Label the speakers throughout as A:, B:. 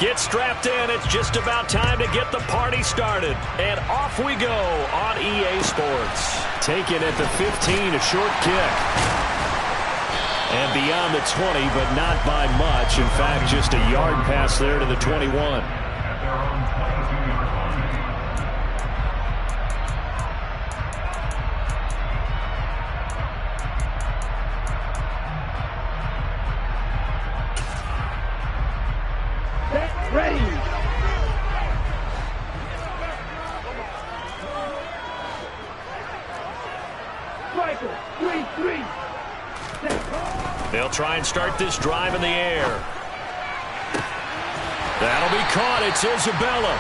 A: Get strapped in. It's just about time to get the party started. And off we go on EA Sports. Taken at the 15, a short kick. And beyond the 20, but not by much. In fact, just a yard pass there to the 21.
B: Ready. Michael, 3-3.
A: They'll try and start this drive in the air. That'll be caught. It's Isabella.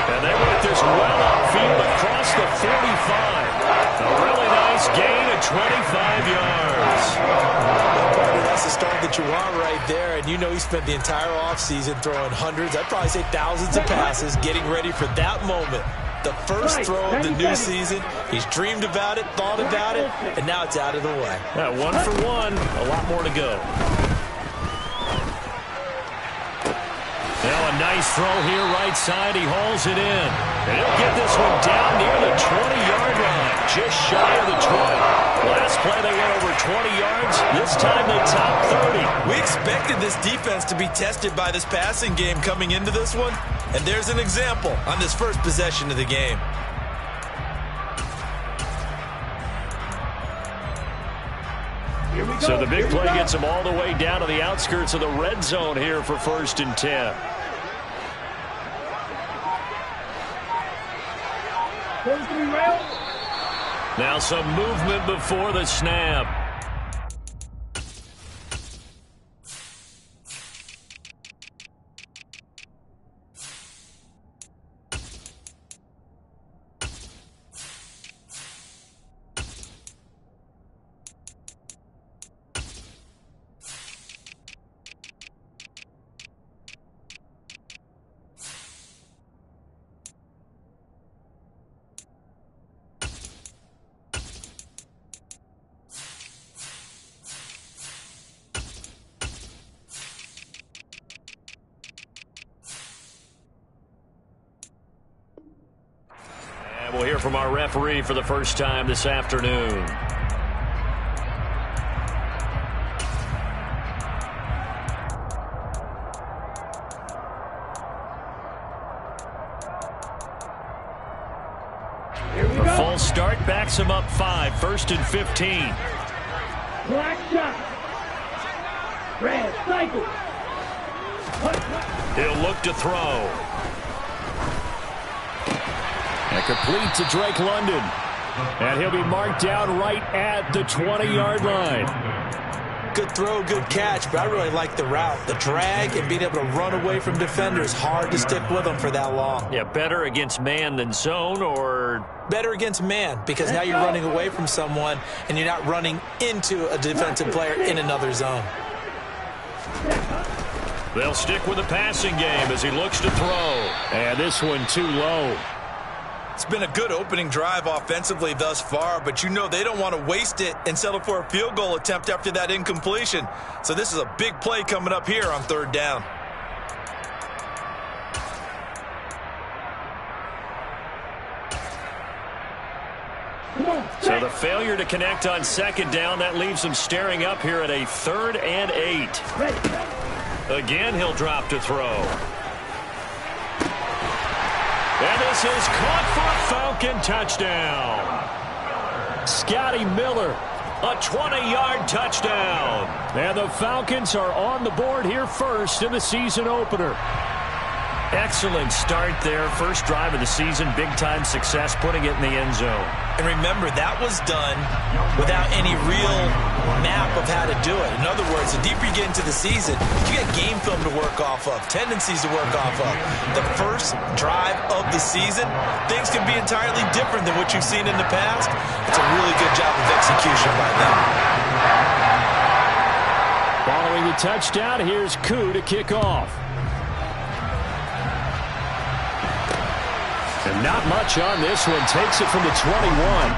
A: And they work this well upfield across the 45. A really nice gain of 25 yards.
C: That's the start that you want right there, and you know he spent the entire offseason throwing hundreds, I'd probably say thousands of passes, getting ready for that moment. The first throw of the new season. He's dreamed about it, thought about it, and now it's out of the way.
A: 1 for 1, a lot more to go. Now a nice throw here right side. He hauls it in. And he'll get this one down near the 20-yard line, just shy of the 20. Last play they went over 20 yards. This time they top 30.
C: We expected this defense to be tested by this passing game coming into this one. And there's an example on this first possession of the game.
A: So the big play gets him all the way down to the outskirts of the red zone here for 1st and 10. Now some movement before the snap. We'll hear from our referee for the first time this afternoon. The full start backs him up 5, 1st and 15.
B: Black shot. Red cycle.
A: He'll look to throw. And complete to Drake London. And he'll be marked down right at the 20-yard line.
C: Good throw, good catch, but I really like the route. The drag and being able to run away from defenders, hard to stick with them for that long.
A: Yeah, better against man than zone, or?
C: Better against man, because now you're running away from someone and you're not running into a defensive player in another zone.
A: They'll stick with the passing game as he looks to throw. And this one too low.
C: It's been a good opening drive offensively thus far, but you know they don't want to waste it and settle for a field goal attempt after that incompletion. So this is a big play coming up here on 3rd down.
A: So the failure to connect on 2nd down, that leaves him staring up here at a 3rd and 8. Again, he'll drop to throw. And this is caught for a Falcon touchdown. Scotty Miller, a 20-yard touchdown. And the Falcons are on the board here first in the season opener. Excellent start there. First drive of the season, big-time success, putting it in the end zone.
C: And remember, that was done without any real map of how to do it. In other words, the deeper you get into the season, you get game film to work off of, tendencies to work off of. The first drive of the season, things can be entirely different than what you've seen in the past. It's a really good job of execution by them.
A: Following the touchdown, here's Koo to kick off. And not much on this one. Takes it from the 21.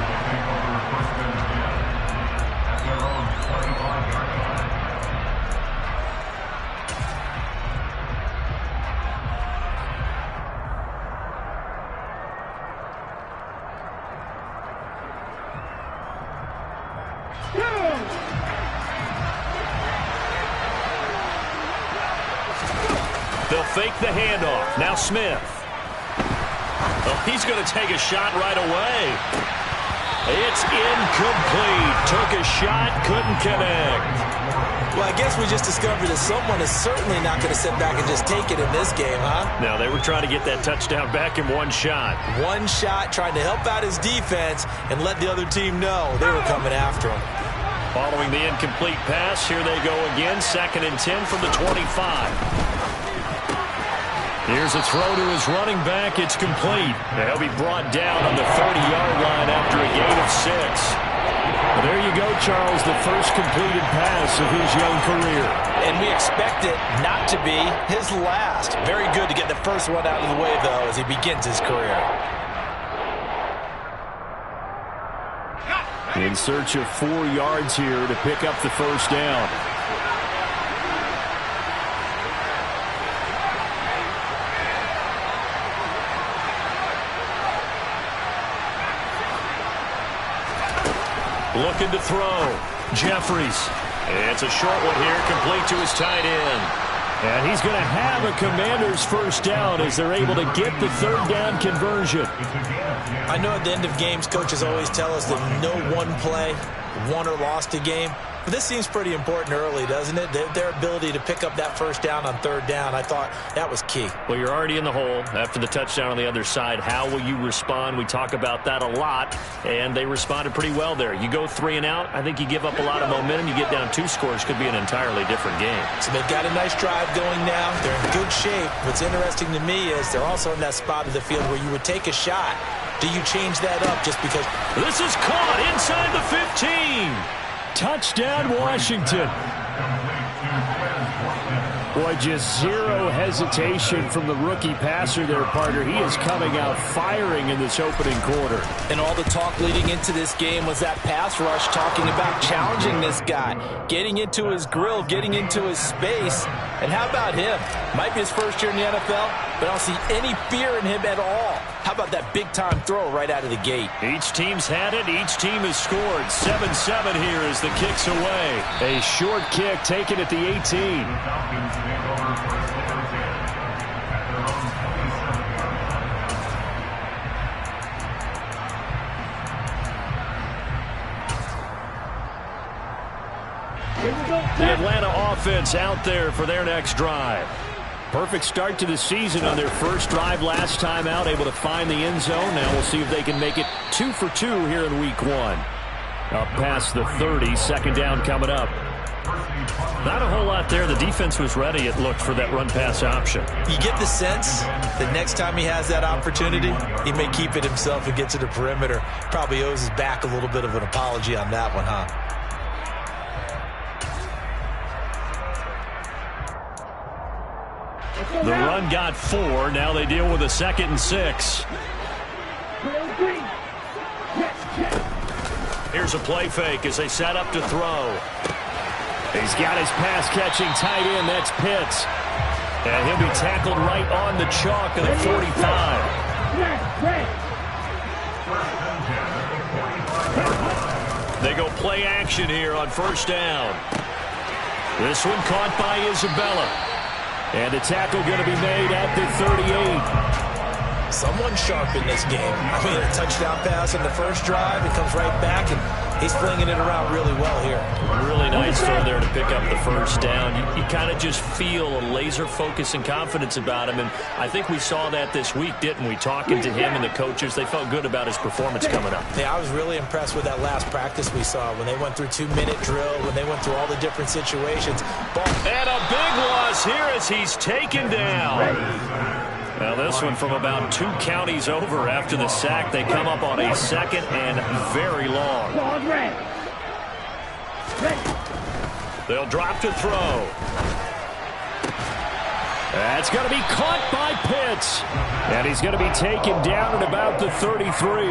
A: They'll fake the handoff. Now Smith. Oh, he's going to take a shot right away. It's incomplete. Took a shot, couldn't connect.
C: Well, I guess we just discovered that someone is certainly not going to sit back and just take it in this game, huh?
A: No, they were trying to get that touchdown back in one shot.
C: One shot, trying to help out his defense and let the other team know they were coming after him.
A: Following the incomplete pass, here they go again. 2nd and 10 from the 25. Here's a throw to his running back. It's complete. He'll be brought down on the 30-yard line after a gain of 6. Well, there you go, Charles, the first completed pass of his young career.
C: And we expect it not to be his last. Very good to get the first one out of the way, though, as he begins his career.
A: In search of 4 yards here to pick up the first down. Looking to throw. Jeffries. It's a short one here, complete to his tight end. And he's going to have a Commander's first down as they're able to get the 3rd down conversion.
C: I know at the end of games, coaches always tell us that no one play won or lost a game. But this seems pretty important early, doesn't it? Their ability to pick up that first down on 3rd down, I thought that was key.
A: Well, you're already in the hole after the touchdown on the other side. How will you respond? We talk about that a lot, and they responded pretty well there. You go 3 and out, I think you give up a lot of momentum. You get down 2 scores, could be an entirely different game.
C: So they've got a nice drive going now. They're in good shape. What's interesting to me is they're also in that spot of the field where you would take a shot. Do you change that up just because?
A: This is caught inside the 15. Touchdown, Washington. Boy, just zero hesitation from the rookie passer there, partner. He is coming out firing in this opening quarter.
C: And all the talk leading into this game was that pass rush, talking about challenging this guy, getting into his grill, getting into his space. And how about him? Might be his first year in the NFL, but I don't see any fear in him at all. How about that big-time throw right out of the gate?
A: Each team's had it. Each team has scored. 7-7 here as the kick's away. A short kick taken at the 18. The Atlanta offense out there for their next drive. Perfect start to the season on their first drive last time out, able to find the end zone. Now we'll see if they can make it 2 for 2 here in week 1. Up past the 30, 2nd down coming up. Not a whole lot there. The defense was ready, it looked, for that run-pass option.
C: You get the sense that next time he has that opportunity, he may keep it himself and get to the perimeter. Probably owes his back a little bit of an apology on that one, huh?
A: The run got 4. Now they deal with a 2nd and 6. Here's a play fake as they set up to throw. He's got his pass-catching tight end. That's Pitts. And he'll be tackled right on the chalk of the 45. They go play action here on 1st down. This one caught by Isabella. And the tackle going to be made at the 38.
C: Someone sharp in this game. I mean, a touchdown pass on the first drive. It comes right back, and he's flinging it around really well here.
A: Really nice throw there to pick up the first down. You kind of just feel a laser focus and confidence about him, and I think we saw that this week, didn't we? Talking to him and the coaches, they felt good about his performance coming up.
C: Yeah, I was really impressed with that last practice we saw when they went through 2-minute drill, when they went through all the different situations.
A: And a big loss here as he's taken down. Now this one from about 2 counties over after the sack. They come up on a 2nd and very long. They'll drop to throw. That's going to be caught by Pitts. And he's going to be taken down at about the 33.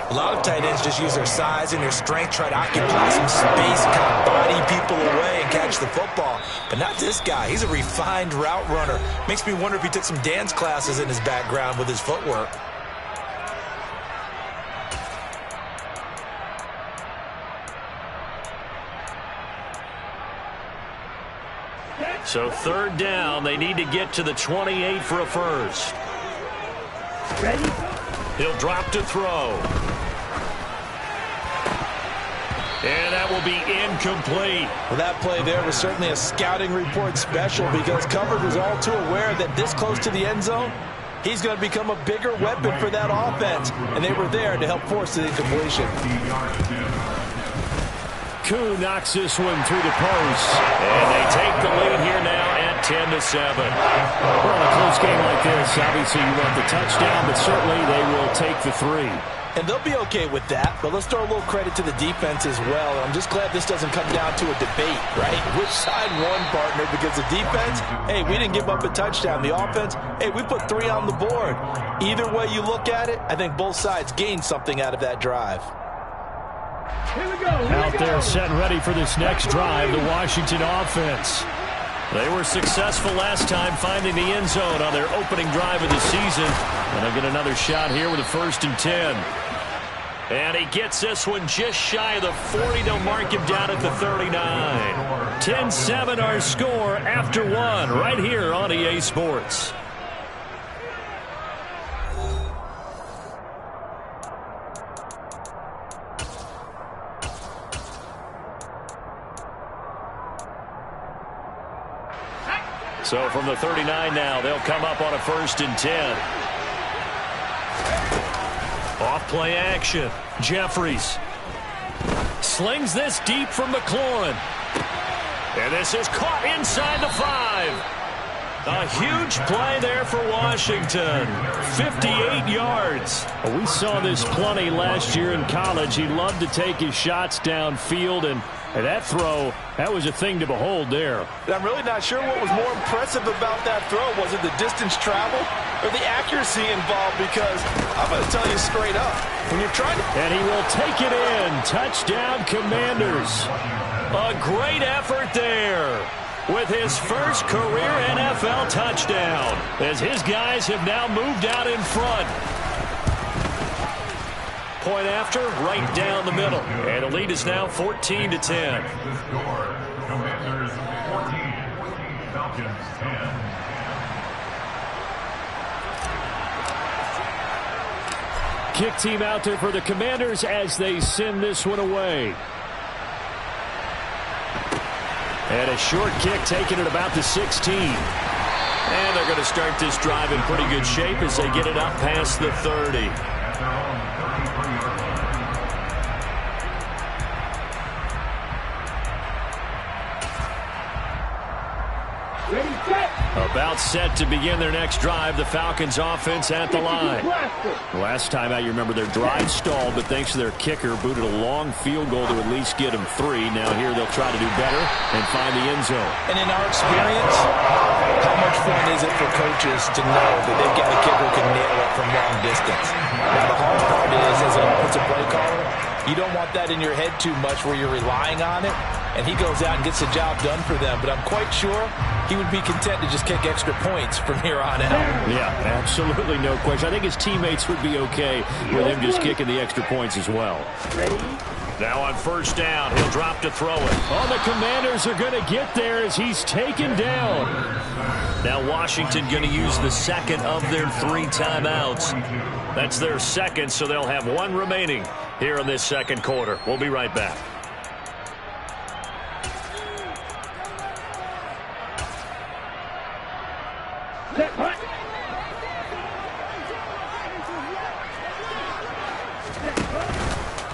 C: A lot of tight ends just use their size and their strength, try to occupy some space, kind of body people away and catch the football. But not this guy. He's a refined route runner. Makes me wonder if he took some dance classes in his background with his footwork.
A: So third down, they need to get to the 28 for a first.
B: Ready?
A: He'll drop to throw. And that will be incomplete.
C: Well, that play there was certainly a scouting report special because coverage was all too aware that this close to the end zone, he's going to become a bigger weapon for that offense. And they were there to help force the incompletion.
A: Koo knocks this one through the post. And they take the lead here now at 10-7. Well, a close game like this, obviously you want the touchdown, but certainly they will take the 3.
C: And they'll be okay with that, but let's throw a little credit to the defense as well. I'm just glad this doesn't come down to a debate, right? Which side won, partner? Because the defense, hey, we didn't give up a touchdown. The offense, hey, we put 3 on the board. Either way you look at it, I think both sides gained something out of that drive.
B: Here we go.
A: Out there set and ready for this next drive, the Washington offense. They were successful last time finding the end zone on their opening drive of the season. And they'll get another shot here with a 1st and 10. And he gets this one just shy of the 40. They'll mark him down at the 39. 10-7 our score after 1 right here on EA Sports. So from the 39 now, they'll come up on a 1st and 10. Off play action. Jeffries slings this deep from McLaurin. And this is caught inside the 5. A huge play there for Washington. 58 yards. Well, we saw this plenty last year in college. He loved to take his shots downfield, and that throw, that was a thing to behold there.
C: I'm really not sure what was more impressive about that throw. Was it the distance traveled or the accuracy involved? Because I'm going to tell you straight up, when you're trying to...
A: And he will take it in. Touchdown, Commanders. A great effort there with his first career NFL touchdown, as his guys have now moved out in front. Point after, right down the middle. And the lead is now 14-10.
D: Commanders 14, Falcons 10.
A: Kick team out there for the Commanders as they send this one away. And a short kick taken at about the 16. And they're going to start this drive in pretty good shape as they get it up past the 30. About set to begin their next drive. The Falcons offense at the line. Last time out, you remember their drive stalled, but thanks to their kicker, booted a long field goal to at least get them 3. Now here they'll try to do better and find the end zone.
C: And in our experience, how much fun is it for coaches to know that they've got a kicker who can nail it from long distance? Now the hard part is, as an offensive play caller, you don't want that in your head too much where you're relying on it, and he goes out and gets the job done for them. But I'm quite sure he would be content to just kick extra points from here on out.
A: Yeah, absolutely no question. I think his teammates would be okay with him just kicking the extra points as well. Now on 1st down, he'll drop to throw it. Oh, the Commanders are going to get there as he's taken down. Now Washington going to use the second of their 3 timeouts. That's their second, so they'll have 1 remaining here in this second quarter. We'll be right back.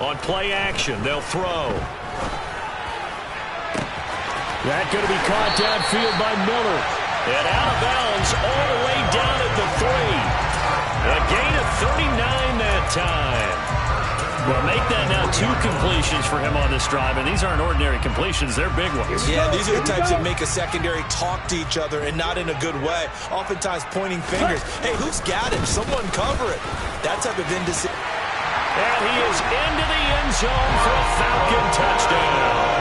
A: On play action, they'll throw. That going to be caught downfield by Miller. And out of bounds all the way down at the 3. A gain of 39 that time. Well, make that now 2 completions for him on this drive, and these aren't ordinary completions. They're big ones.
C: Yeah, these are the types that make a secondary talk to each other, and not in a good way. Oftentimes pointing fingers. Hey, who's got him? Someone cover it. That type of indecision.
A: And he is into the end zone for a Falcon touchdown.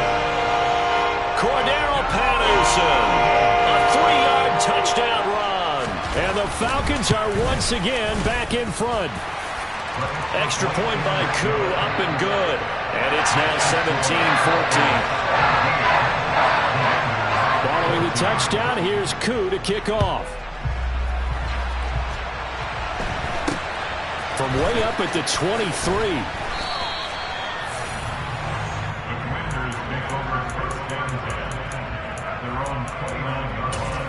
A: Cordero Patterson, a 3-yard touchdown run. And the Falcons are once again back in front. Extra point by Koo, up and good. And it's now 17-14. Following Scoring the touchdown, here's Koo to kick off. From way up at the 23.
D: The Commanders take over first down at their own 29-yard line.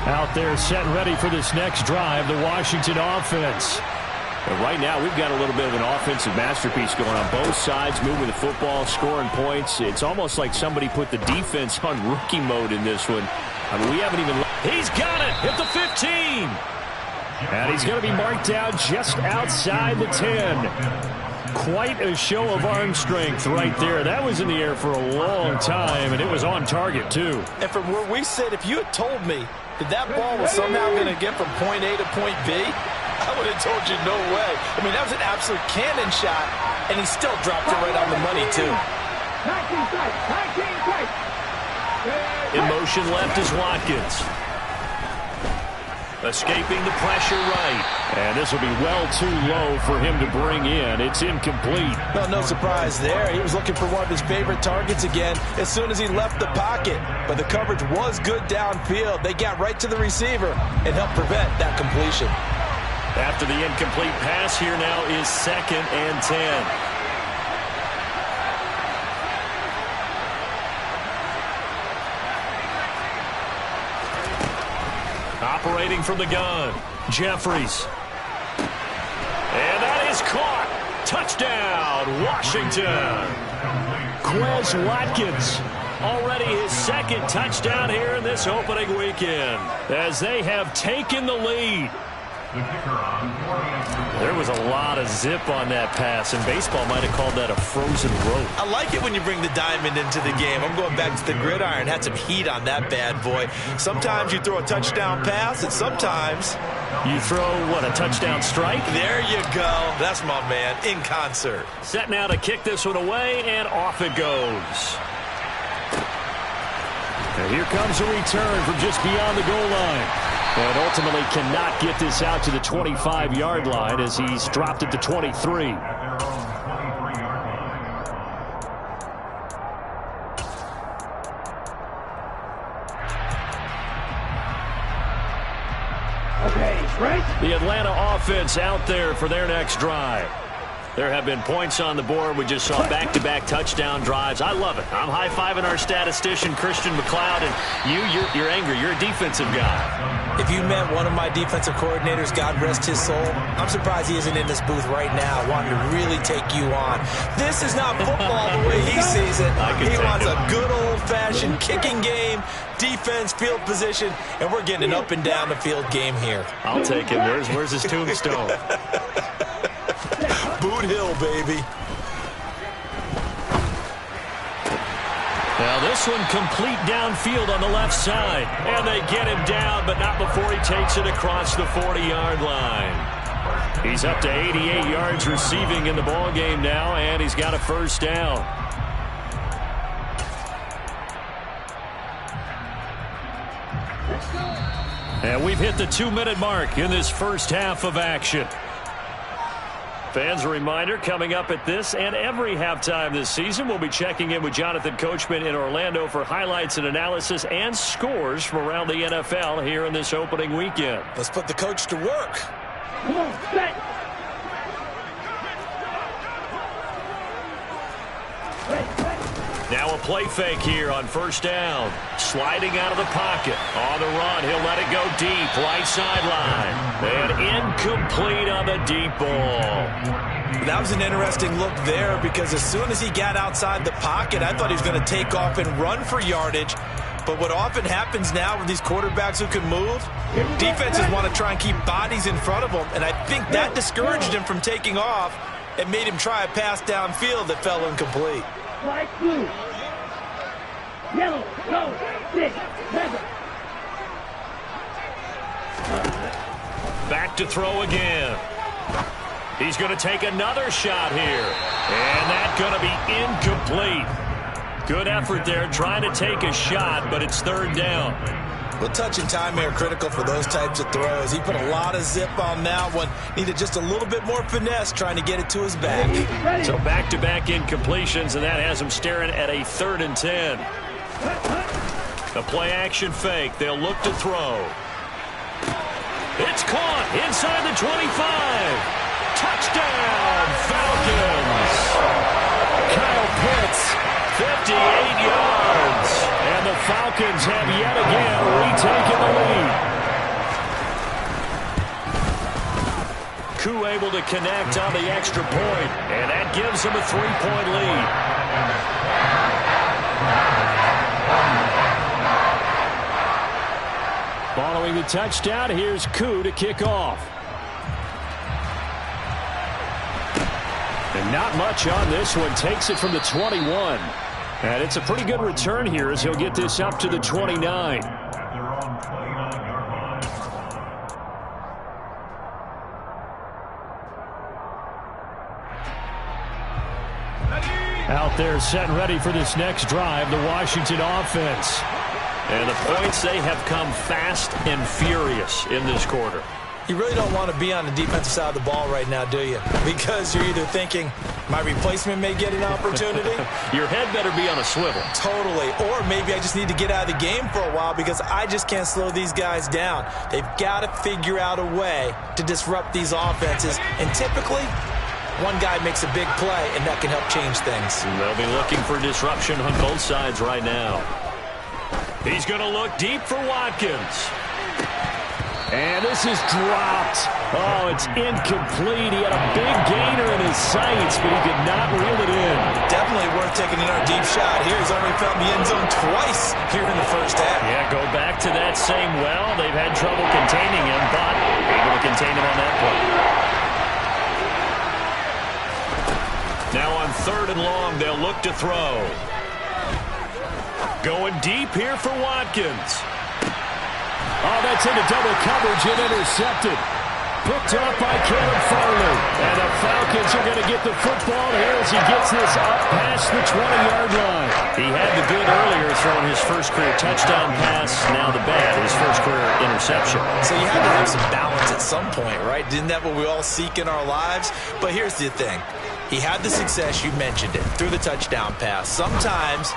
A: Out there set and ready for this next drive, the Washington offense.
E: But right now, we've got a little bit of an offensive masterpiece going on both sides, moving the football, scoring points. It's almost like somebody put the defense on rookie mode in this one. I mean, we haven't even...
A: He's got it at the 15. And he's going to be marked down just outside the 10. Quite a show of arm strength right there. That was in the air for a long time, and it was on target, too.
C: And from where we sit, if you had told me that ball was somehow going to get from point A to point B, I would have told you no way. I mean, that was an absolute cannon shot, and he still dropped it right on the money, too.
A: In motion left is Watkins. Escaping the pressure right. And this will be well too low for him to bring in. It's incomplete.
C: Well, no surprise there. He was looking for one of his favorite targets again as soon as he left the pocket. But the coverage was good downfield. They got right to the receiver and helped prevent that completion.
A: After the incomplete pass, here now is 2nd and 10. Operating from the gun, Jeffries. And that is caught. Touchdown, Washington. Quez Watkins, already his 2nd touchdown here in this opening weekend, as they have taken the lead. There was a lot of zip on that pass, and baseball might have called that a frozen rope.
C: I like it when you bring the diamond into the game. I'm going back to the gridiron. Had some heat on that bad boy. Sometimes you throw a touchdown pass, and sometimes
A: you throw, what, a touchdown strike?
C: There you go. That's my man, in concert.
A: Set now to kick this one away, and off it goes. And here comes a return from just beyond the goal line. And ultimately cannot get this out to the 25-yard line as he's dropped at the 23.
B: Okay, right?
A: The Atlanta offense out there for their next drive. There have been points on the board. We just saw back-to-back touchdown drives. I love it. I'm high-fiving our statistician, Christian McLeod, and you're angry. You're a defensive guy.
C: If you met one of my defensive coordinators, God rest his soul, I'm surprised he isn't in this booth right now wanting to really take you on. This is not football the way he sees it. He wants a good old-fashioned kicking game, defense, field position, and we're getting an up-and-down-the-field game here.
A: I'll take it. Where's his tombstone?
C: Boot Hill, baby.
A: Now this one complete downfield on the left side. And they get him down, but not before he takes it across the 40-yard line. He's up to 88 yards receiving in the ballgame now, and he's got a first down. And we've hit the 2-minute mark in this first half of action. Fans, a reminder, coming up at this and every halftime this season, we'll be checking in with Jonathan Coachman in Orlando for highlights and analysis and scores from around the NFL here in this opening weekend.
C: Let's put the coach to work.
B: Come on, set.
A: Now a play fake here on first down. Sliding out of the pocket. On the run, he'll let it go deep. Right sideline. And incomplete on the deep ball.
C: That was an interesting look there because as soon as he got outside the pocket, I thought he was going to take off and run for yardage. But what often happens now with these quarterbacks who can move, defenses want to try and keep bodies in front of them. And I think that discouraged him from taking off and made him try a pass downfield that fell incomplete.
B: White, blue. Yellow, go, 6, 7.
A: Back to throw again. He's going to take another shot here. And that's going to be incomplete. Good effort there, trying to take a shot, but it's third down.
C: Well, touch and timing are critical for those types of throws. He put a lot of zip on that one. Needed just a little bit more finesse trying to get it to his back.
A: So back-to-back incompletions, and that has him staring at a 3rd and 10. The play-action fake. They'll look to throw. It's caught inside the 25. Touchdown, Falcons. Kyle Pitts, 58 yards. And the Falcons have yet again retaken the lead. Koo able to connect on the extra point, and that gives them a 3-point lead. Following the touchdown, here's Koo to kick off. And not much on this one. Takes it from the 21. And it's a pretty good return here as he'll get this up to the 29. Out there set and ready for this next drive, the Washington offense. And the points, they have come fast and furious in this quarter.
C: You really don't want to be on the defensive side of the ball right now, do you? Because you're either thinking, my replacement may get an opportunity.
A: Your head better be on a swivel.
C: Totally. Or maybe I just need to get out of the game for a while because I just can't slow these guys down. They've got to figure out a way to disrupt these offenses. And typically, one guy makes a big play, and that can help change things.
A: And they'll be looking for disruption on both sides right now. He's going to look deep for Watkins. And this is dropped. Oh, it's incomplete. He had a big gainer in his sights, but he could not reel it in.
C: Definitely worth taking another deep shot here. He's already found the end zone twice here in the first half.
A: Yeah, go back to that same well. They've had trouble containing him, but able to contain him on that play. Now on 3rd and long, they'll look to throw. Going deep here for Watkins. Oh, that's into double coverage and intercepted. Picked up by Caleb Farley. And the Falcons are going to get the football here as he gets this up past the 20-yard line. He had the good earlier throwing his first career touchdown pass. Now the bad, his first career interception.
C: So you have to have some balance at some point, right? Isn't that what we all seek in our lives? But here's the thing. He had the success, you mentioned it, through the touchdown pass. Sometimes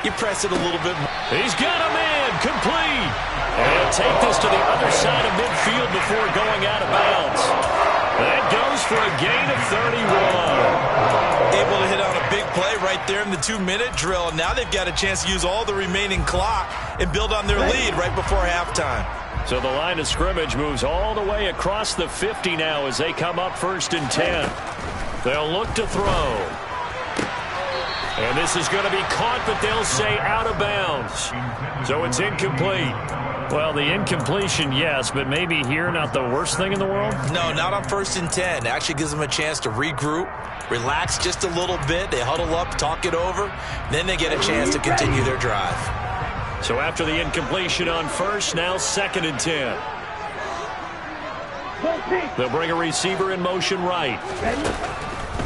C: you press it a little bit more.
A: He's got a man, complete. And take this to the other side of midfield before going out of bounds. That goes for a gain of 31.
C: Able to hit on a big play right there in the 2-minute drill. Now they've got a chance to use all the remaining clock and build on their lead right before halftime.
A: So the line of scrimmage moves all the way across the 50 now as they come up 1st and 10. They'll look to throw. And this is going to be caught, but they'll say out of bounds. So it's incomplete. Well, the incompletion, yes, but maybe here not the worst thing in the world?
C: No, not on 1st and 10. Actually gives them a chance to regroup, relax just a little bit. They huddle up, talk it over. Then they get a chance to continue their drive.
A: So after the incompletion on 1st, now 2nd and 10. They'll bring a receiver in motion right.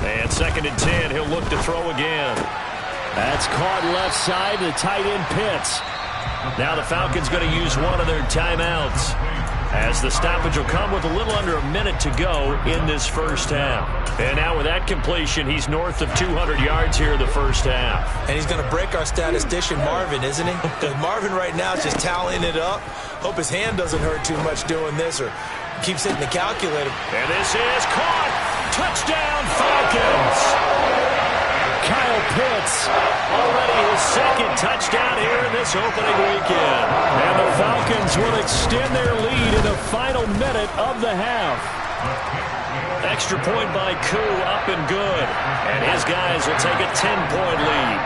A: And 2nd and 10, he'll look to throw again. That's caught left side, the tight end Pitts. Now the Falcons going to use one of their timeouts, as the stoppage will come with a little under a minute to go in this first half. And now with that completion, he's north of 200 yards here in the first half.
C: And he's going to break our statistician Marvin, isn't he? Because Marvin right now is just tallying it up. Hope his hand doesn't hurt too much doing this or keeps hitting the calculator.
A: And this is caught. Touchdown, Falcons. Kyle Pitts, already his 2nd touchdown here in this opening weekend. And the Falcons will extend their lead in the final minute of the half. Extra point by Koo, up and good. And his guys will take a 10-point lead.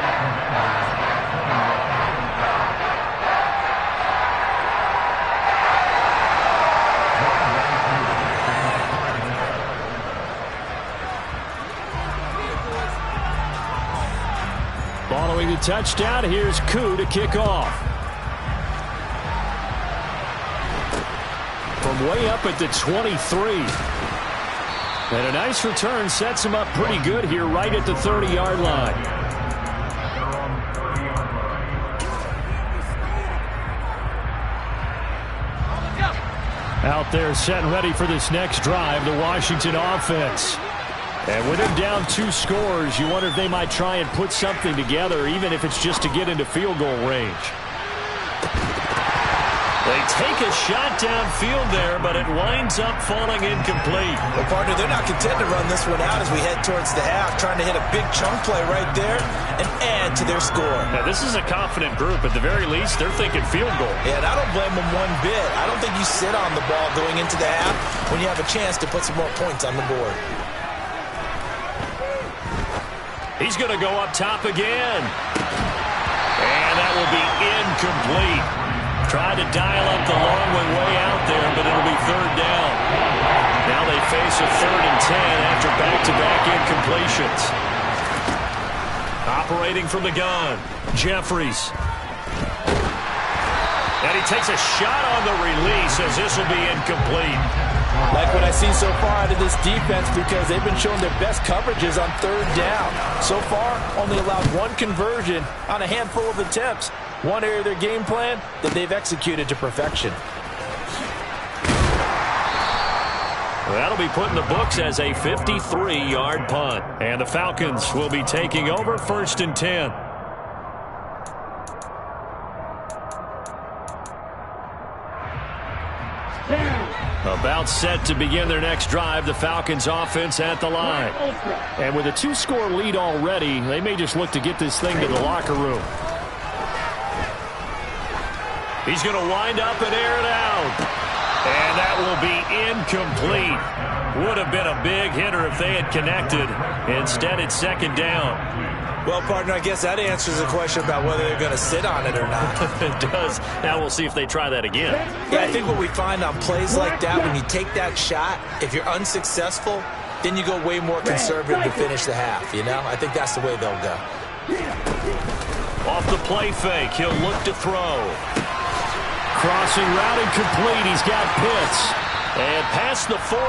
A: Following the touchdown, here's Koo to kick off. From way up at the 23. And a nice return sets him up pretty good here right at the 30-yard line. Out there set and ready for this next drive, the Washington offense. And with them down 2 scores, you wonder if they might try and put something together, even if it's just to get into field goal range. They take a shot downfield there, but it winds up falling incomplete.
C: Well, partner, they're not content to run this one out as we head towards the half, trying to hit a big chunk play right there and add to their score.
A: Now, this is a confident group. At the very least, they're thinking field goal.
C: Yeah, and I don't blame them one bit. I don't think you sit on the ball going into the half when you have a chance to put some more points on the board.
A: He's going to go up top again. And that will be incomplete. Tried to dial up the long one way out there, but it'll be 3rd down. Now they face a 3rd and 10 after back-to-back incompletions. Operating from the gun, Jeffries. And he takes a shot on the release as this will be incomplete.
C: Like what I've seen so far out of this defense because they've been showing their best coverages on 3rd down. So far, only allowed 1 conversion on a handful of attempts. One area of their game plan that they've executed to perfection.
A: That'll be put in the books as a 53-yard punt. And the Falcons will be taking over 1st and 10. About set to begin their next drive, the Falcons offense at the line. And with a 2-score lead already, they may just look to get this thing to the locker room. He's going to wind up and air it out. And that will be incomplete. Would have been a big hitter if they had connected. Instead, it's 2nd down.
C: Well, partner, I guess that answers the question about whether they're going to sit on it or not.
A: It does. Now we'll see if they try that again.
C: Yeah, I think what we find on plays like that, when you take that shot, if you're unsuccessful, then you go way more conservative to finish the half, you know? I think that's the way they'll go.
A: Off the play fake, he'll look to throw. Crossing route incomplete. He's got Pitts. And past the 40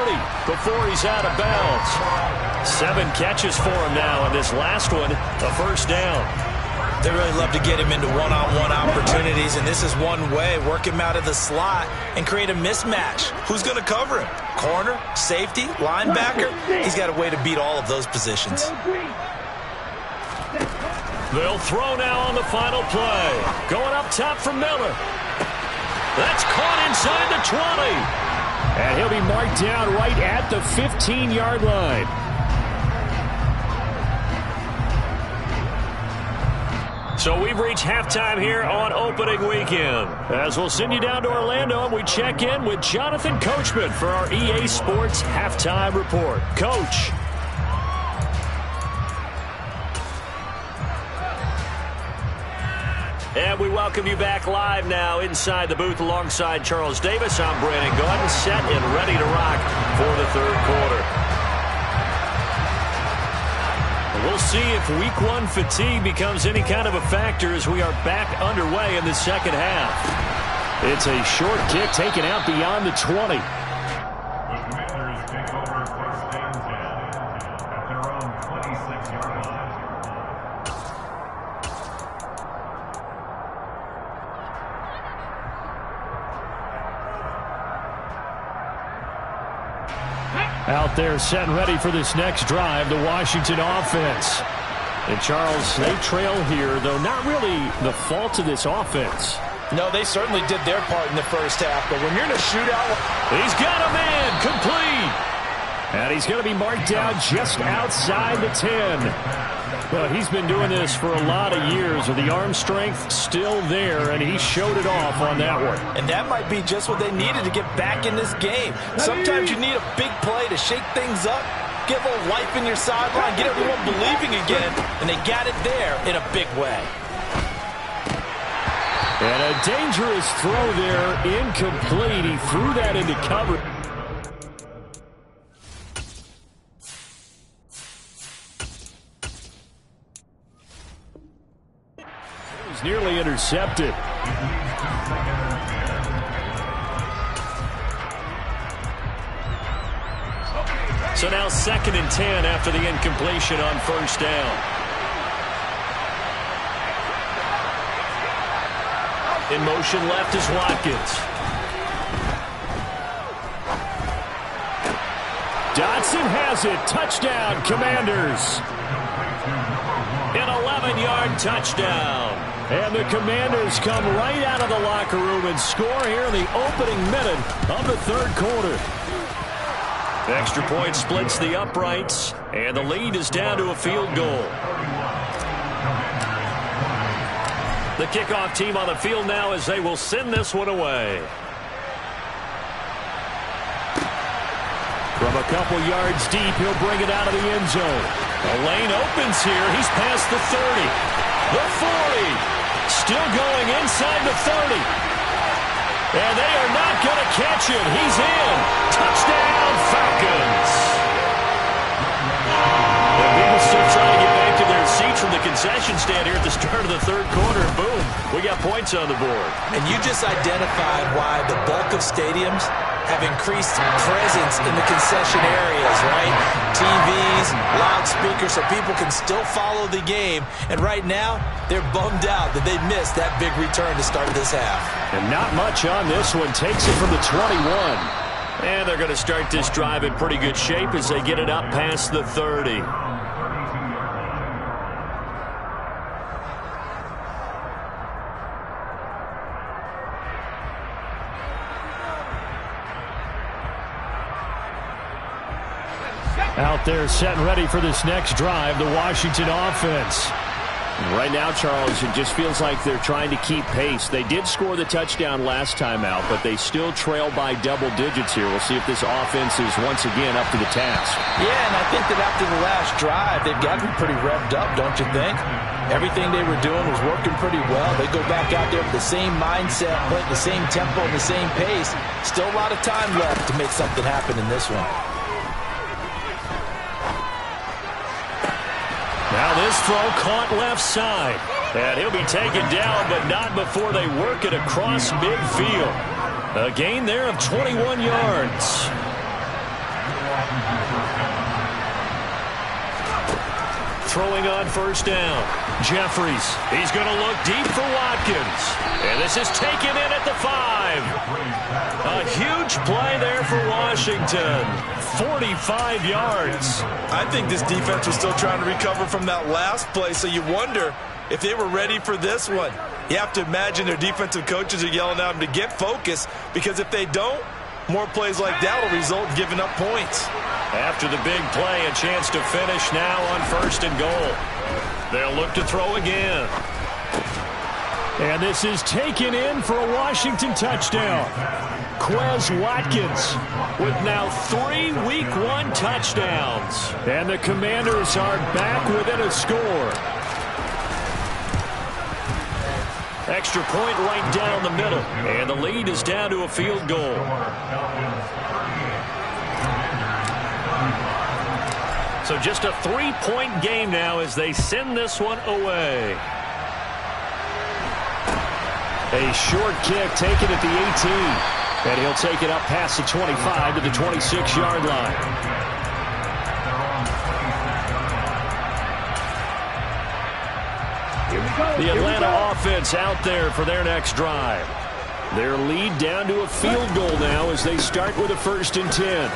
A: before he's out of bounds. 7 catches for him now, and this last one, a 1st down.
C: They really love to get him into one-on-one opportunities, and this is one way. Work him out of the slot and create a mismatch. Who's going to cover him? Corner, safety, linebacker? He's got a way to beat all of those positions.
A: They'll throw now on the final play. Going up top for Miller. That's caught inside the 20. And he'll be marked down right at the 15-yard line. So we've reached halftime here on opening weekend. As we'll send you down to Orlando, and we check in with Jonathan Coachman for our EA Sports Halftime Report. Coach. And we welcome you back live now inside the booth alongside Charles Davis. I'm Brandon Gordon, set and ready to rock for the 3rd quarter. We'll see if week 1 fatigue becomes any kind of a factor as we are back underway in the 2nd half. It's a short kick taken out beyond the 20.
D: The Commanders take over 1st and 10 at their own 26-yard line.
A: Out there set and ready for this next drive, the Washington offense. And Charles, they trail here, though not really the fault of this offense.
C: No, they certainly did their part in the 1st half, but when you're in a shootout...
A: He's got a man, complete. And he's going to be marked down just outside the 10. Well, he's been doing this for a lot of years with the arm strength still there, and he showed it off on that one.
C: And that might be just what they needed to get back in this game. Sometimes you need a big play to shake things up, get a little life in your sideline, get everyone believing again, and they got it there in a big way.
A: And a dangerous throw there, incomplete. He threw that into cover. Nearly intercepted. So now 2nd and 10 after the incompletion on 1st down. In motion left is Watkins. Dotson has it. Touchdown, Commanders. An 11-yard touchdown. And the Commanders come right out of the locker room and score here in the opening minute of the third quarter. Extra point splits the uprights, and the lead is down to a field goal. The kickoff team on the field now as they will send this one away. From a couple yards deep, he'll bring it out of the end zone. The lane opens here. He's past the 30. The 40. Still going inside the 30. And they are not going to catch him. He's in. Touchdown, Falcons. And people still trying to get back to their seats from the concession stand here at the start of the third quarter. Boom, we got points on the board.
C: And you just identified why the bulk of stadiums have increased presence in the concession areas, right? TVs, loudspeakers, so people can still follow the game. And right now, they're bummed out that they missed that big return to start this half.
A: And not much on this one. Takes it from the 21. And they're going to start this drive in pretty good shape as they get it up past the 30. Out there set and ready for this next drive, the Washington offense. Right now, Charles, it just feels like they're trying to keep pace. They did score the touchdown last time out, but they still trail by double digits here. We'll see if this offense is once again up to the task.
C: Yeah, and I think that after the last drive, they've got to be pretty revved up, don't you think? Everything they were doing was working pretty well. They go back out there with the same mindset, playing the same tempo and the same pace. Still a lot of time left to make something happen in this one.
A: Now this throw caught left side. And he'll be taken down, but not before they work it across midfield. A gain there of 21 yards. Throwing on first down. Jeffries. He's going to look deep for Watkins. And this is taken in at the 5. A huge play there for Washington. 45 yards.
C: I think this defense was still trying to recover from that last play, so you wonder if they were ready for this one. You have to imagine their defensive coaches are yelling at them to get focused, because if they don't, more plays like that will result in giving up points.
A: After the big play, a chance to finish now on first and goal. They'll look to throw again. And this is taken in for a Washington touchdown. Quez Watkins with now 3 Week 1 touchdowns. And the Commanders are back within a score. Extra point right down the middle. And the lead is down to a field goal. So just a 3-point game now as they send this one away. A short kick taken at the 18. And he'll take it up past the 25 to the 26-yard line. The Atlanta offense out there for their next drive. Their lead down to a field goal now as they start with a 1st and 10.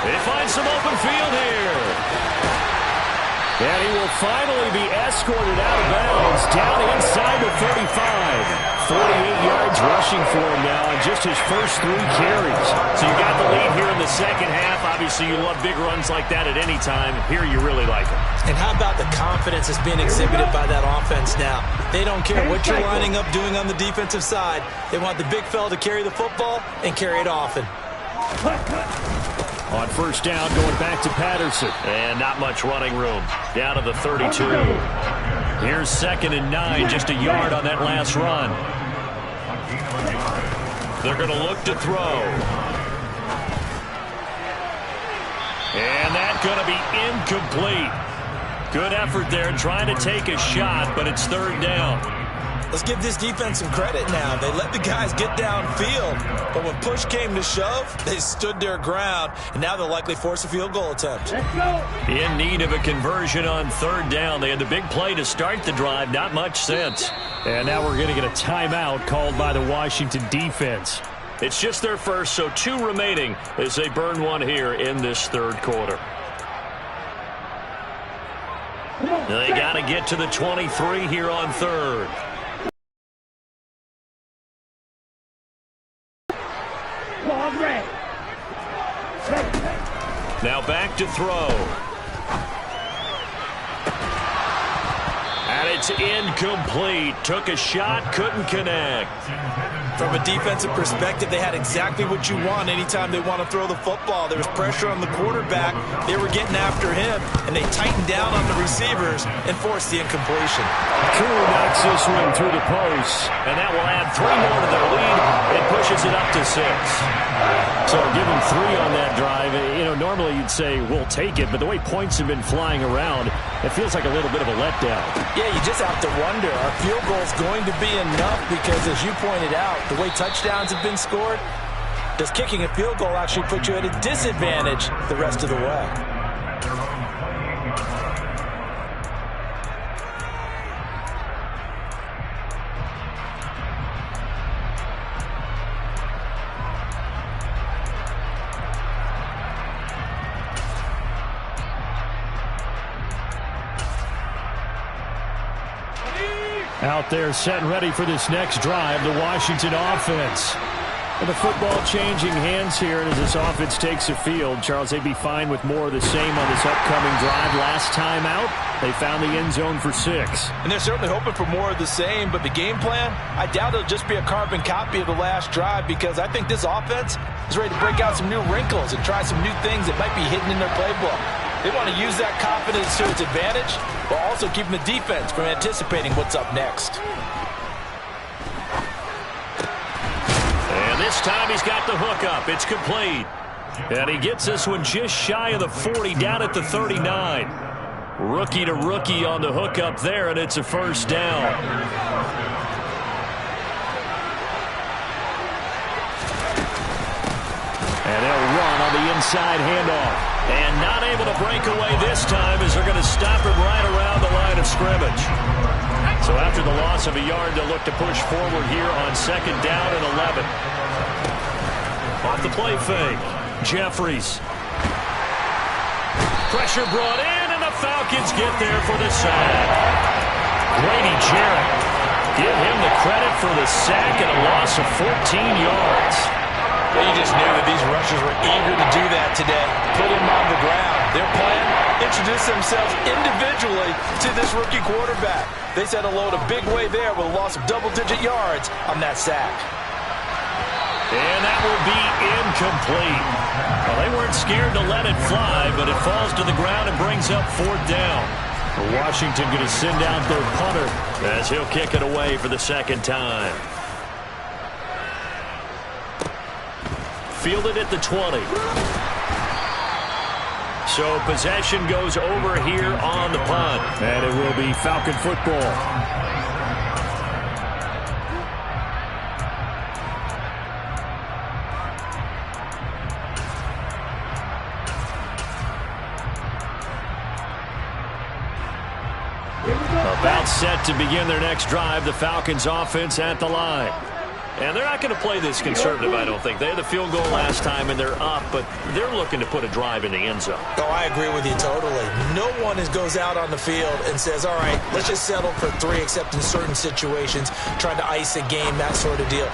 A: They find some open field here. And he will finally be escorted out of bounds down inside the 35. 48 yards rushing for him now on just his first 3 carries. So you got the lead here in the second half. Obviously, you love big runs like that at any time. Here, you really like them.
C: And how about the confidence that's being exhibited by that offense now? They don't care what you're lining up doing on the defensive side. They want the big fella to carry the football and carry it often.
A: On first down, going back to Patterson. And not much running room. Down to the 32. Here's 2nd and 9, just a yard on that last run. They're going to look to throw. And that's going to be incomplete. Good effort there trying to take a shot, but it's 3rd down.
C: Let's give this defense some credit now. They let the guys get downfield, but when push came to shove, they stood their ground, and now they'll likely force a field goal attempt.
B: Let's go.
A: In need of a conversion on 3rd down. They had the big play to start the drive. Not much sense. And now we're going to get a timeout called by the Washington defense. It's just their first, so 2 remaining as they burn one here in this third quarter. They got to get to the 23 here on third. Now back to throw. And it's incomplete. Took a shot, couldn't connect.
C: From a defensive perspective, they had exactly what you want anytime they want to throw the football. There was pressure on the quarterback. They were getting after him, and they tightened down on the receivers and forced the incompletion.
A: Koo knocks this one through the post, and that will add 3 more to their lead. It pushes it up to 6. So give them 3 on that drive. You know, normally you'd say, we'll take it, but the way points have been flying around, it feels like a little bit of a letdown.
C: Yeah, you just have to wonder, are field goals going to be enough? Because as you pointed out, the way touchdowns have been scored, does kicking a field goal actually put you at a disadvantage the rest of the way?
A: Out there set and ready for this next drive, the Washington offense. And the football changing hands here as this offense takes the field. Charles, they'd be fine with more of the same on this upcoming drive. Last time out, they found the end zone for 6.
C: And they're certainly hoping for more of the same, but the game plan, I doubt it'll just be a carbon copy of the last drive, because I think this offense is ready to break out some new wrinkles and try some new things that might be hidden in their playbook. They want to use that confidence to its advantage, while also keeping the defense from anticipating what's up next.
A: And this time he's got the hook up. It's complete. And he gets this one just shy of the 40, down at the 39. Rookie to rookie on the hook up there, and it's a first down. And they'll run on the inside handoff. And not able to break away this time as they're going to stop him right around the line of scrimmage. So after the loss of a yard, they'll look to push forward here on 2nd down and 11. Off the play fake, Jeffries. Pressure brought in, and the Falcons get there for the sack. Grady Jarrett. Give him the credit for the sack and a loss of 14 yards.
C: Well, you just knew that these rushers were eager to do that today. Put him on the ground. Their plan, introduce themselves individually to this rookie quarterback. They said hello in a big way there with a loss of double-digit yards on that sack.
A: And that will be incomplete. Well, they weren't scared to let it fly, but it falls to the ground and brings up 4th down. Washington going to send out their punter as he'll kick it away for the 2nd time. Fielded at the 20. So possession goes over here on the punt. And it will be Falcon football. About set to begin their next drive, the Falcons offense at the line. And they're not going to play this conservative, I don't think. They had the field goal last time, and they're up, but they're looking to put a drive in the end zone.
C: Oh, I agree with you totally. No one goes out on the field and says, all right, let's just settle for 3, except in certain situations, trying to ice a game, that sort of deal.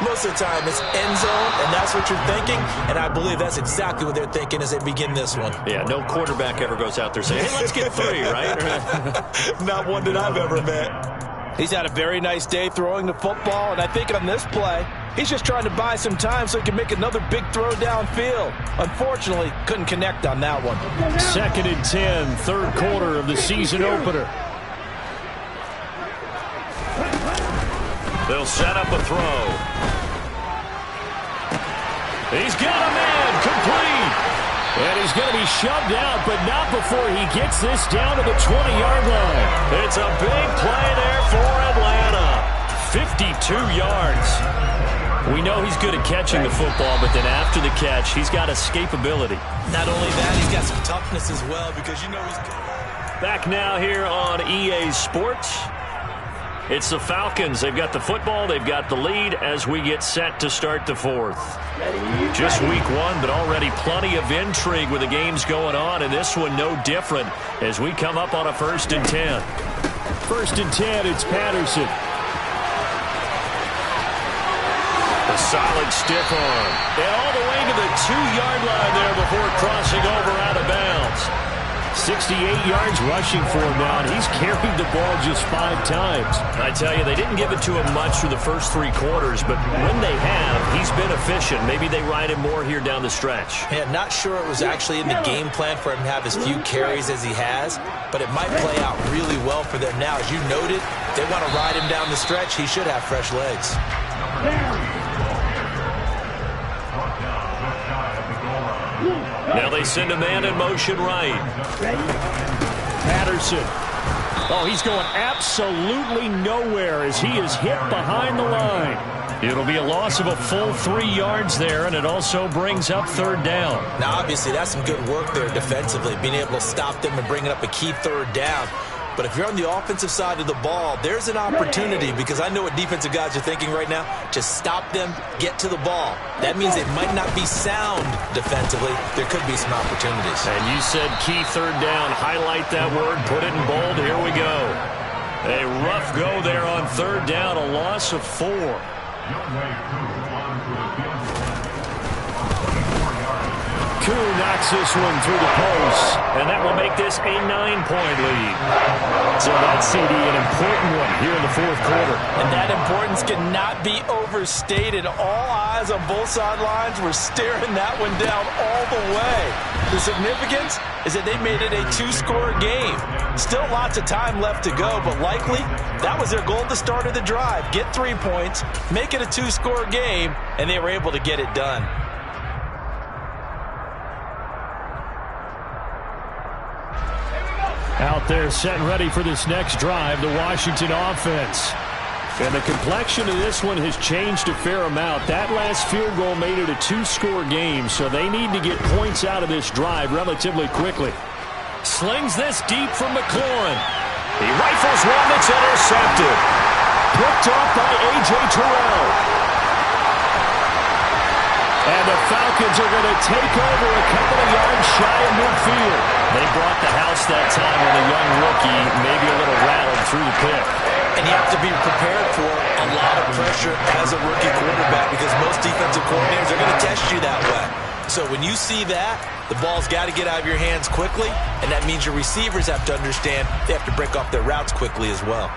C: Most of the time, it's end zone, and that's what you're thinking, and I believe that's exactly what they're thinking as they begin this one.
A: Yeah, no quarterback ever goes out there saying, hey, let's get 3, right?
C: Not one that I've ever met. He's had a very nice day throwing the football, and I think on this play, he's just trying to buy some time so he can make another big throw downfield. Unfortunately, couldn't connect on that one.
A: 2nd and 10, 3rd quarter of the season opener. They'll set up a throw. He's got a man, complete. And he's going to be shoved out, but not before he gets this down to the 20-yard line. It's a big play there for Atlanta. 52 yards. We know he's good at catching the football, but then after the catch, he's got escapability.
C: Not only that, he's got some toughness as well, because you know he's good.
A: Back now here on EA Sports. It's the Falcons. They've got the football. They've got the lead as we get set to start the fourth. Just week one, but already plenty of intrigue with the games going on, and this one no different as we come up on a 1st and 10. 1st and 10, it's Patterson. A solid stiff arm. And all the way to the 2-yard line there before crossing over out of bounds. 68 yards rushing for him now, and he's carried the ball just 5 times. I tell you, they didn't give it to him much through the first 3 quarters, but when they have, he's been efficient. Maybe they ride him more here down the stretch.
C: Yeah, not sure it was actually in the game plan for him to have as few carries as he has, but it might play out really well for them now. As you noted, if they want to ride him down the stretch, he should have fresh legs.
A: Now they send a man in motion right. Patterson. Oh, he's going absolutely nowhere as he is hit behind the line. It'll be a loss of a full 3 yards there, and it also brings up 3rd down.
C: Now, obviously, that's some good work there defensively, being able to stop them and bringing up a key 3rd down. But if you're on the offensive side of the ball, there's an opportunity, because I know what defensive guys are thinking right now. Just stop them, get to the ball. That means they might not be sound defensively. There could be some opportunities.
A: And you said key 3rd down. Highlight that word. Put it in bold. Here we go. A rough go there on 3rd down. A loss of 4. Koo knocks this one through the post, and that will make this a 9-point lead. So that CD, an important one here in the 4th quarter.
C: And that importance cannot be overstated. All eyes on both sidelines were staring that one down all the way. The significance is that they made it a 2-score game. Still lots of time left to go, but likely that was their goal at the start of the drive. Get 3 points, make it a 2-score game, and they were able to get it done.
A: Out there set and ready for this next drive, the Washington offense. And the complexion of this one has changed a fair amount. That last field goal made it a 2-score game, so they need to get points out of this drive relatively quickly. Slings this deep from McLaurin. He rifles one that's intercepted. Picked off by A.J. Terrell. And the Falcons are going to take over a couple of yards shy of midfield. They brought the house that time with a young rookie, maybe a little rattled through the pick.
C: And you have to be prepared for a lot of pressure as a rookie quarterback, because most defensive coordinators are going to test you that way. So when you see that, the ball's got to get out of your hands quickly, and that means your receivers have to understand they have to break off their routes quickly as well.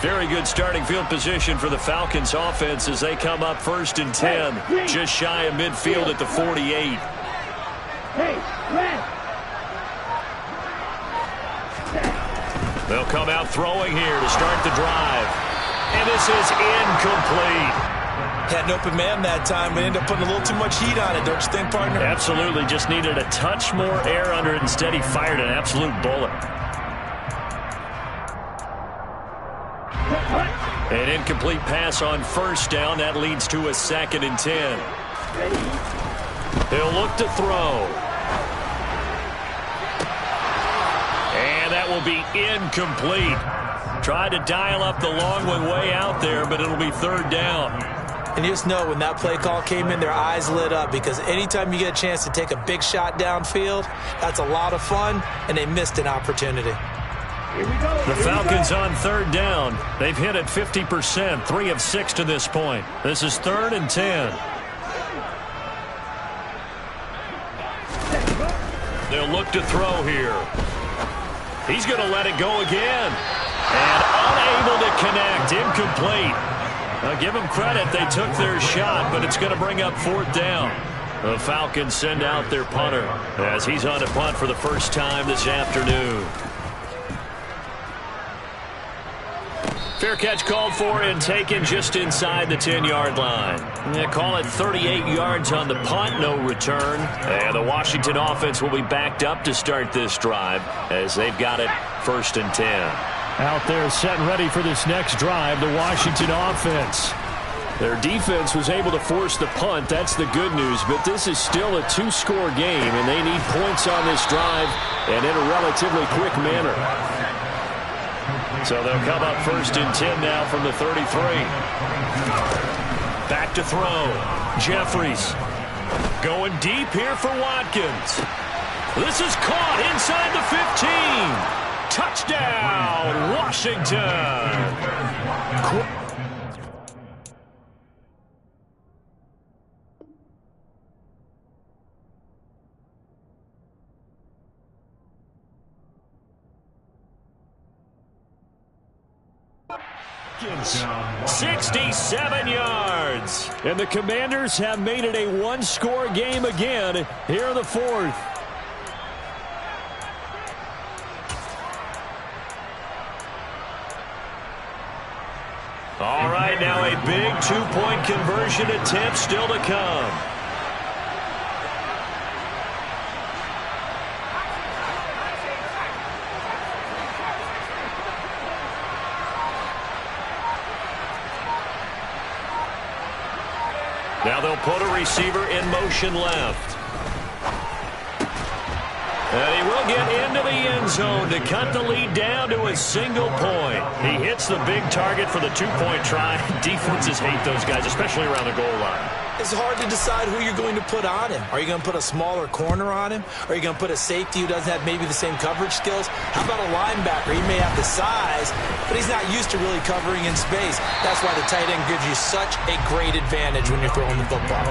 A: Very good starting field position for the Falcons offense as they come up 1st and 10, just shy of midfield at the 48. They'll come out throwing here to start the drive. And this is incomplete.
C: Had an open man that time, but ended up putting a little too much heat on it, don't you think, partner?
A: Absolutely. Just needed a touch more air under it. Instead, he fired an absolute bullet. An incomplete pass on 1st down. That leads to a 2nd and 10. He'll look to throw. And that will be incomplete. Tried to dial up the long one way out there, but it'll be 3rd down.
C: And you just know when that play call came in, their eyes lit up, because anytime you get a chance to take a big shot downfield, that's a lot of fun, and they missed an opportunity.
A: The Falcons on 3rd down. They've hit it 50%, 3 of 6 to this point. This is 3rd and 10. They'll look to throw here. He's going to let it go again. And unable to connect, incomplete. Now give them credit, they took their shot, but it's going to bring up 4th down. The Falcons send out their punter as he's on a punt for the first time this afternoon. Fair catch called for and taken just inside the 10-yard line. They call it 38 yards on the punt, no return. And the Washington offense will be backed up to start this drive as they've got it 1st and 10. Out there set and ready for this next drive, the Washington offense.
E: Their defense was able to force the punt. That's the good news. But this is still a two-score game, and they need points on this drive and in a relatively quick manner. So they'll come up 1st and 10 now from the 33. Back to throw. Jeffries going deep here for Watkins. This is caught inside the 15. Touchdown, Washington. 67 yards. And the Commanders have made it a one-score game again here in the 4th. All right, now a big two-point conversion attempt still to come. Now they'll put a receiver in motion left. And he will get into the end zone to cut the lead down to a single point. He hits the big target for the two-point try. Defenses hate those guys, especially around the goal line.
C: It's hard to decide who you're going to put on him. Are you going to put a smaller corner on him? Or are you going to put a safety who doesn't have maybe the same coverage skills? How about a linebacker? He may have the size, but he's not used to really covering in space. That's why the tight end gives you such a great advantage when you're throwing the football.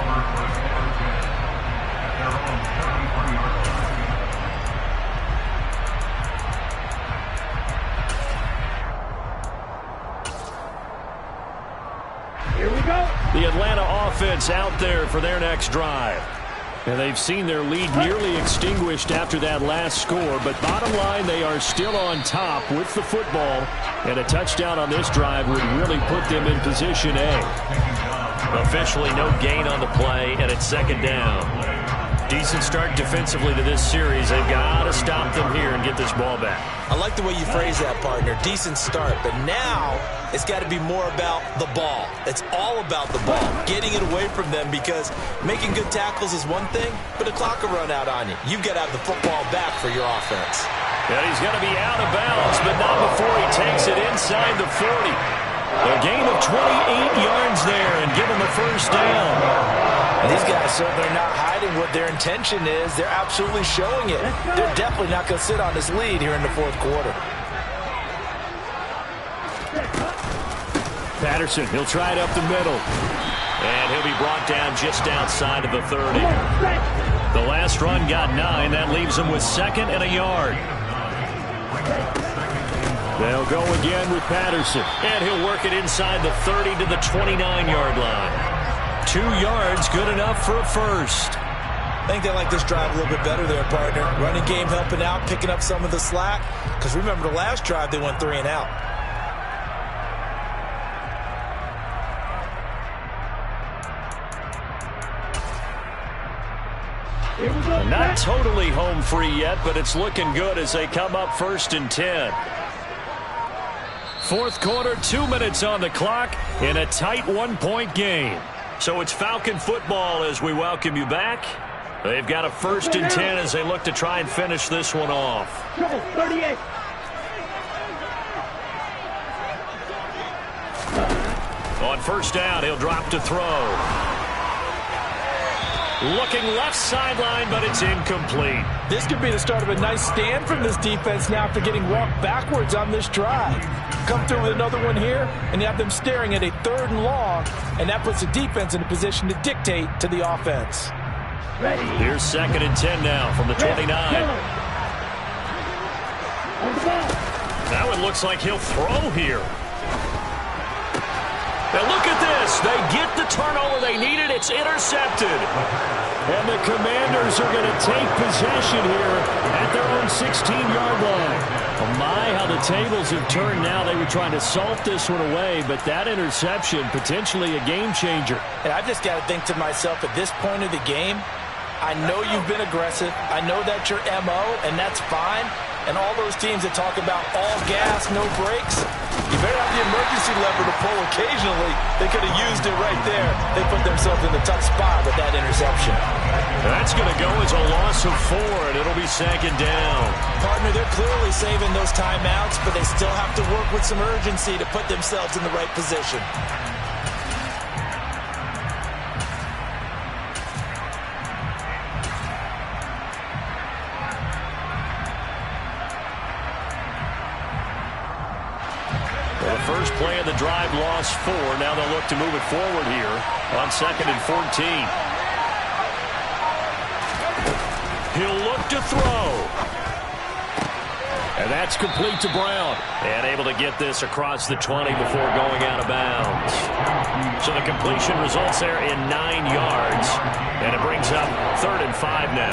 C: The Atlanta offense out there for their next drive. And they've seen their lead nearly extinguished after that last score. But bottom line, they are still on top with the football. And a touchdown on this drive would really put them in position A. Officially no gain on the play, and it's 2nd down. Decent start defensively to this series. They've got to stop them here and get this ball back. I like the way you phrase that, partner. Decent start, but now it's got to be more about the ball. It's all about the ball, getting it away from them, because making good tackles is one thing, but the clock will run out on you. You've got to have the football back for your offense.
E: And he's going to be out of bounds, but not before he takes it inside the 40. A gain of 28 yards there and give him a 1st down.
C: And these guys certainly are not hiding what their intention is. They're absolutely showing it. They're definitely not going to sit on this lead here in the 4th quarter.
E: Patterson, he'll try it up the middle. And he'll be brought down just outside of the 30. The last run got 9. That leaves him with 2nd and a yard. They'll go again with Patterson. And he'll work it inside the 30 to the 29-yard line. 2 yards, good enough for a 1st.
C: I think they like this drive a little bit better there, partner. Running game helping out, picking up some of the slack. Because remember, the last drive, they went 3 and out.
E: Not totally home free yet, but it's looking good as they come up 1st and 10. 4th quarter, 2 minutes on the clock in a tight 1-point game. So it's Falcon football as we welcome you back. They've got a 1st and 10 as they look to try and finish this one off.
B: 38.
E: On 1st down, he'll drop to throw. Looking left sideline, but it's incomplete.
C: This could be the start of a nice stand from this defense now after getting walked backwards on this drive. Come through with another one here, and you have them staring at a 3rd and long, and that puts the defense in a position to dictate to the offense.
B: Ready.
E: Here's 2nd and 10 now from the 29. That one looks like he'll throw here. Now look at this. They get the turnover they needed. It's intercepted. And the Commanders are going to take possession here at their own 16-yard line. Oh my, how the tables have turned now. They were trying to salt this one away, but that interception, potentially a game changer.
C: And I've just got to think to myself, at this point of the game, I know you've been aggressive. I know that's your MO, and that's fine. And all those teams that talk about all gas, no brakes, you better have the emergency lever to pull occasionally. They could have used it right there. They put themselves in a tough spot with that interception.
A: That's going to go as a loss of 4, and it'll be second down.
C: Partner, they're clearly saving those timeouts, but they still have to work with some urgency to put themselves in the right position.
A: Well, the first play of the drive lost 4. Now they'll look to move it forward here on 2nd and 14. He'll look to throw. And that's complete to Brown. And able to get this across the 20 before going out of bounds. So the completion results there in 9 yards. And it brings up 3rd and 5 now.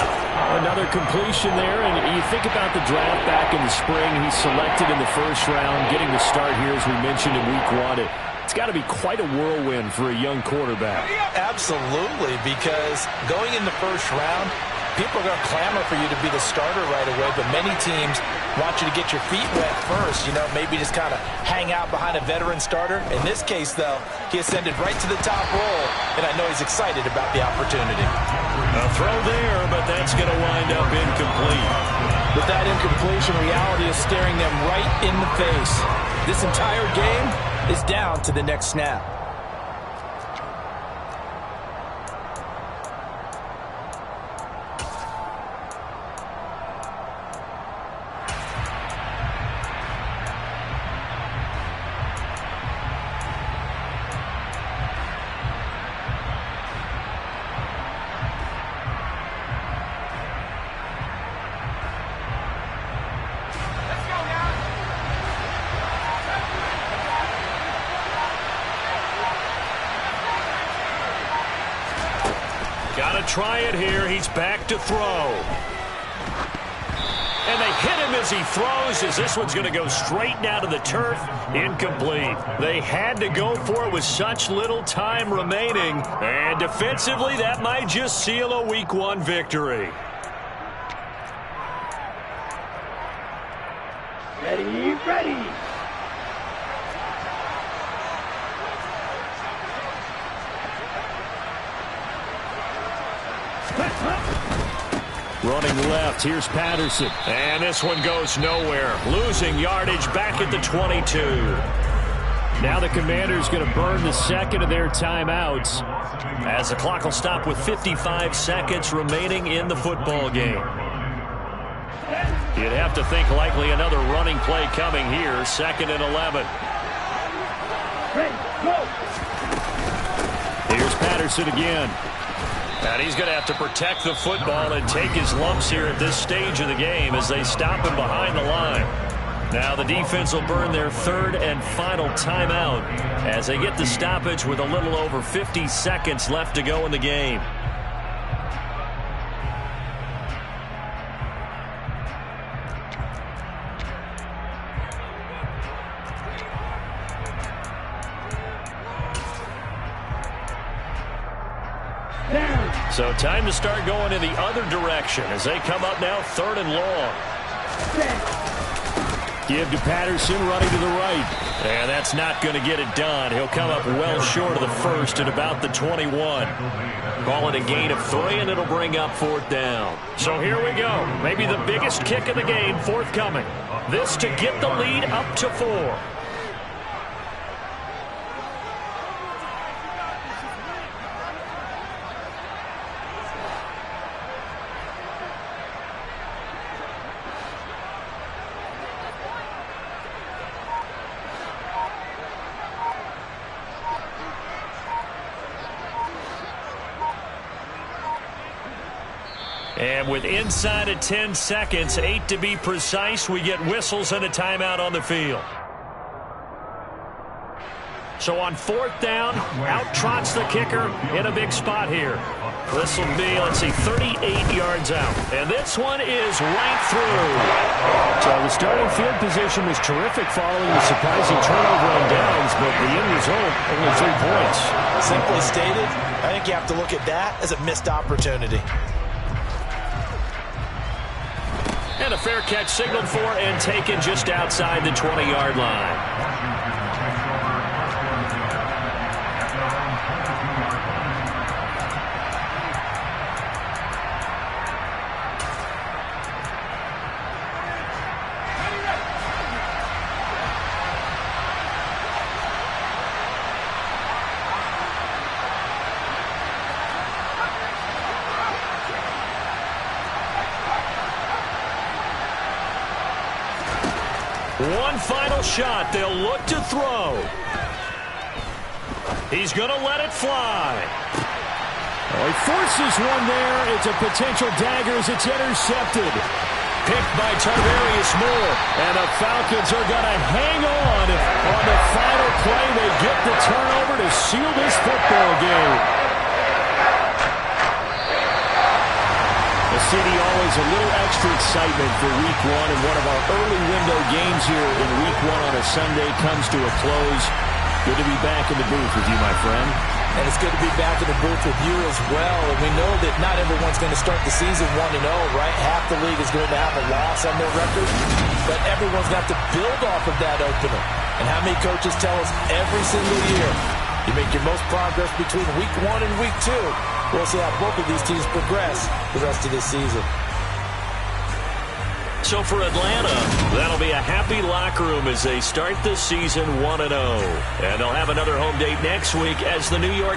A: Another completion there. And you think about the draft back in the spring. He's selected in the first round. Getting the start here, as we mentioned, in week 1. It's got to be quite a whirlwind for a young quarterback.
C: Absolutely, because going in the first round, people are going to clamor for you to be the starter right away, but many teams want you to get your feet wet first, maybe just kind of hang out behind a veteran starter. In this case, though, he ascended right to the top role, and I know he's excited about the opportunity.
A: A throw there, but that's going to wind up incomplete.
C: With that incompletion, reality is staring them right in the face. This entire game is down to the next snap.
A: Got to try it here. He's back to throw. And they hit him as he throws, as this one's going to go straight down to the turf. Incomplete. They had to go for it with such little time remaining. And defensively, that might just seal a week 1 victory.
B: Ready, ready.
A: Running left, here's Patterson. And this one goes nowhere. Losing yardage back at the 22. Now the Commanders going to burn the second of their timeouts, as the clock will stop with 55 seconds remaining in the football game. You'd have to think likely another running play coming here. 2nd and 11.
B: Ready, go.
A: Here's Patterson again. And he's going to have to protect the football and take his lumps here at this stage of the game as they stop him behind the line. Now the defense will burn their 3rd and final timeout as they get the stoppage with a little over 50 seconds left to go in the game. So time to start going in the other direction as they come up now 3rd and long. Give to Patterson, running to the right. And that's not going to get it done. He'll come up well short of the first at about the 21. Call it a gain of 3, and it'll bring up 4th down. So here we go. Maybe the biggest kick of the game forthcoming. This to get the lead up to 4. And with inside of 10 seconds, 8 to be precise, we get whistles and a timeout on the field. So on 4th down, out trots the kicker in a big spot here. This will be, let's see, 38 yards out. And this one is right through. So the starting field position was terrific following the surprising turnover on downs, but the end result, only 3 points.
C: Simply stated, I think you have to look at that as a missed opportunity.
A: And a fair catch signaled for and taken just outside the 20-yard line. One final shot. They'll look to throw. He's going to let it fly. Oh, he forces one there. It's a potential dagger as it's intercepted. Picked by Tarvarius Moore. And the Falcons are going to hang on the final play. They get the turnover to seal this football game. City, always a little extra excitement for Week 1, and one of our early window games here in Week 1 on a Sunday comes to a close. Good to be back in the booth with you, my friend.
C: And it's good to be back in the booth with you as well. And we know that not everyone's going to start the season 1-0, right? Half the league is going to have a loss on their record, but everyone's got to build off of that opener. And how many coaches tell us every single year, you make your most progress between Week 1 and Week 2. We'll see how both of these teams progress the rest of this season.
A: So for Atlanta, that'll be a happy locker room as they start the season 1-0. And they'll have another home date next week as the New York